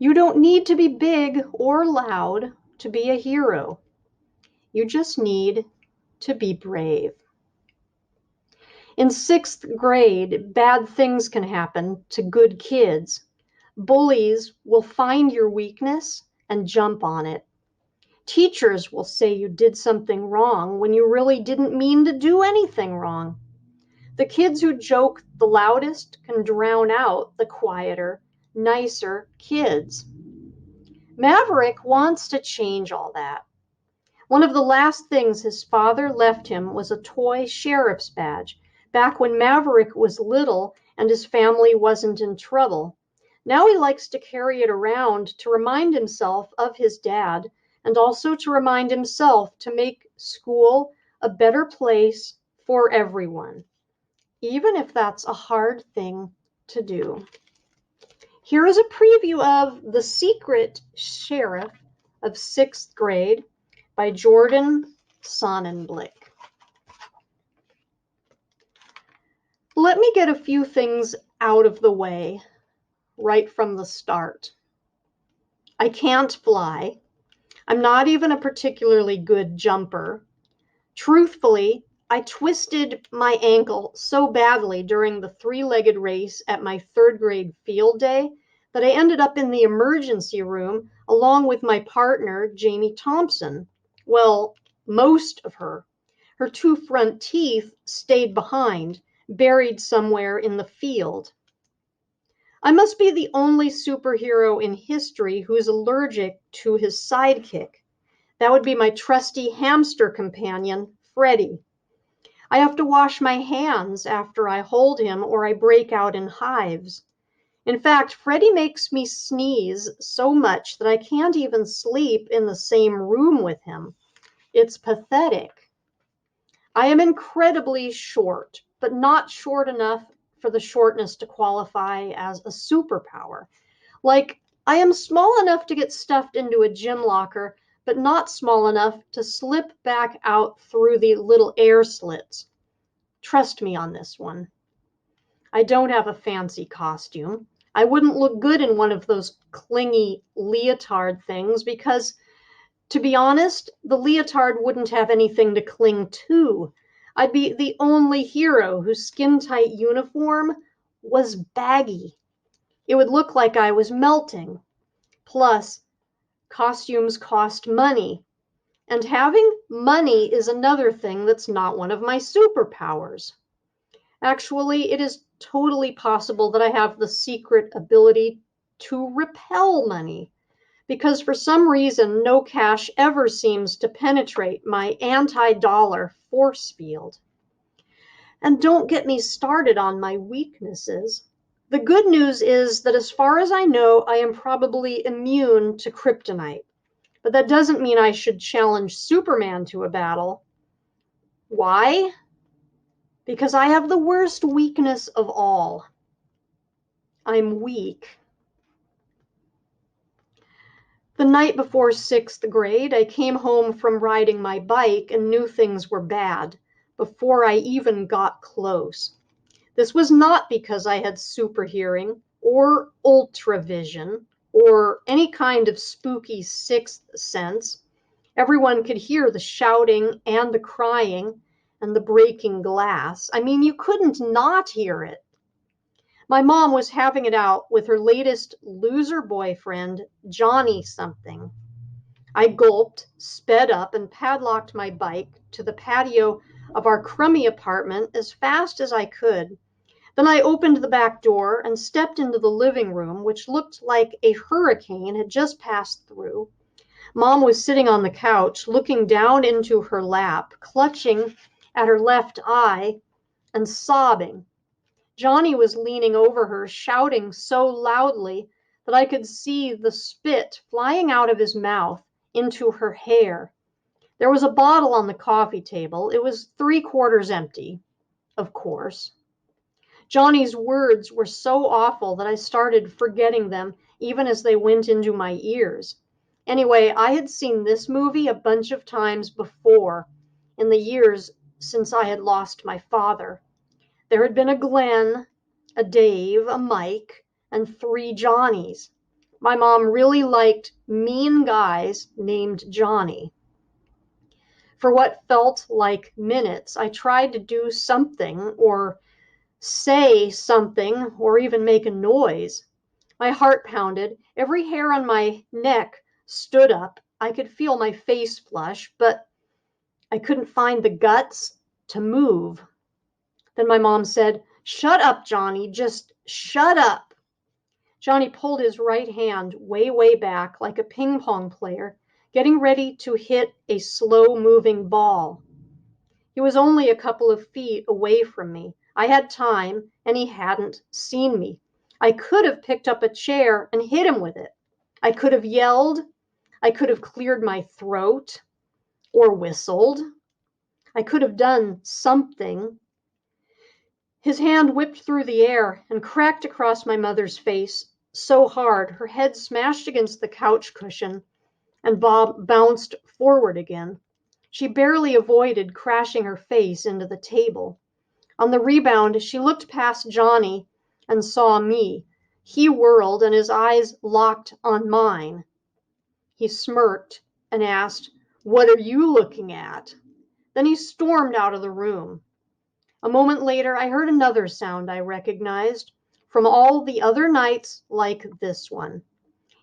You don't need to be big or loud to be a hero. You just need to be brave. In 6th grade, bad things can happen to good kids. Bullies will find your weakness and jump on it. Teachers will say you did something wrong when you really didn't mean to do anything wrong. The kids who joke the loudest can drown out the quieter, nicer kids. Maverick wants to change all that. One of the last things his father left him was a toy sheriff's badge, back when Maverick was little and his family wasn't in trouble. Now he likes to carry it around to remind himself of his dad, and also to remind himself to make school a better place for everyone, even if that's a hard thing to do. Here is a preview of The Secret Sheriff of 6th grade by Jordan Sonnenblick. Let me get a few things out of the way right from the start. I can't fly. I'm not even a particularly good jumper. Truthfully, I twisted my ankle so badly during the 3-legged race at my 3rd grade field day that I ended up in the emergency room along with my partner, Jamie Thompson. Well, most of her. Her 2 front teeth stayed behind, buried somewhere in the field. I must be the only superhero in history who's allergic to his sidekick. That would be my trusty hamster companion, Freddy. I have to wash my hands after I hold him or I break out in hives. In fact, Freddy makes me sneeze so much that I can't even sleep in the same room with him. It's pathetic. I am incredibly short, but not short enough for the shortness to qualify as a superpower. Like, I am small enough to get stuffed into a gym locker, but not small enough to slip back out through the little air slits. Trust me on this one. I don't have a fancy costume. I wouldn't look good in one of those clingy leotard things because, to be honest, the leotard wouldn't have anything to cling to. I'd be the only hero whose skin-tight uniform was baggy. It would look like I was melting. Plus, costumes cost money. And having money is another thing that's not one of my superpowers. Actually, it is totally possible that I have the secret ability to repel money, because for some reason no cash ever seems to penetrate my anti-dollar force field. And don't get me started on my weaknesses. The good news is that as far as I know, I am probably immune to kryptonite. But that doesn't mean I should challenge Superman to a battle. Why? Because I have the worst weakness of all. I'm weak. The night before 6th grade, I came home from riding my bike and knew things were bad before I even got close. This was not because I had super hearing or ultra vision or any kind of spooky 6th sense. Everyone could hear the shouting and the crying and the breaking glass. I mean, you couldn't not hear it. My mom was having it out with her latest loser boyfriend, Johnny something. I gulped, sped up, and padlocked my bike to the patio of our crummy apartment as fast as I could. Then I opened the back door and stepped into the living room, which looked like a hurricane had just passed through. Mom was sitting on the couch, looking down into her lap, clutching at her left eye and sobbing. Johnny was leaning over her, shouting so loudly that I could see the spit flying out of his mouth into her hair. There was a bottle on the coffee table. It was 3/4 empty, of course. Johnny's words were so awful that I started forgetting them even as they went into my ears. Anyway, I had seen this movie a bunch of times before in the years since I had lost my father. There had been a Glenn, a Dave, a Mike, and 3 Johnnies. My mom really liked mean guys named Johnny. For what felt like minutes, I tried to do something or say something or even make a noise. My heart pounded. Every hair on my neck stood up. I could feel my face flush, but I couldn't find the guts to move. Then my mom said, "Shut up, Johnny, just shut up." Johnny pulled his right hand way back like a ping pong player, getting ready to hit a slow-moving ball. He was only a couple of feet away from me. I had time, and he hadn't seen me. I could have picked up a chair and hit him with it. I could have yelled. I could have cleared my throat or whistled. I could have done something. His hand whipped through the air and cracked across my mother's face so hard her head smashed against the couch cushion and Bob bounced forward again. She barely avoided crashing her face into the table. On the rebound, she looked past Johnny and saw me. He whirled and his eyes locked on mine. He smirked and asked, "What are you looking at?" Then he stormed out of the room. A moment later, I heard another sound I recognized from all the other nights like this one.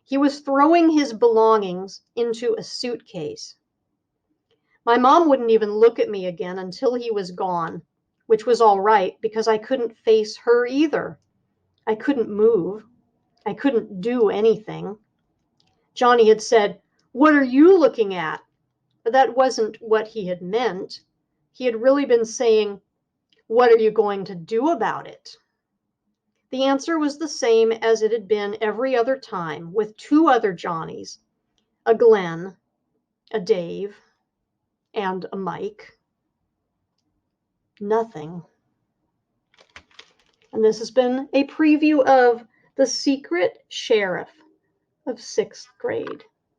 He was throwing his belongings into a suitcase. My mom wouldn't even look at me again until he was gone, which was all right because I couldn't face her either. I couldn't move. I couldn't do anything. Johnny had said, "What are you looking at?" But that wasn't what he had meant. He had really been saying, "What are you going to do about it?" The answer was the same as it had been every other time, with two other Johnnies, a Glenn, a Dave, and a Mike. Nothing. And this has been a preview of The Secret Sheriff of 6th grade.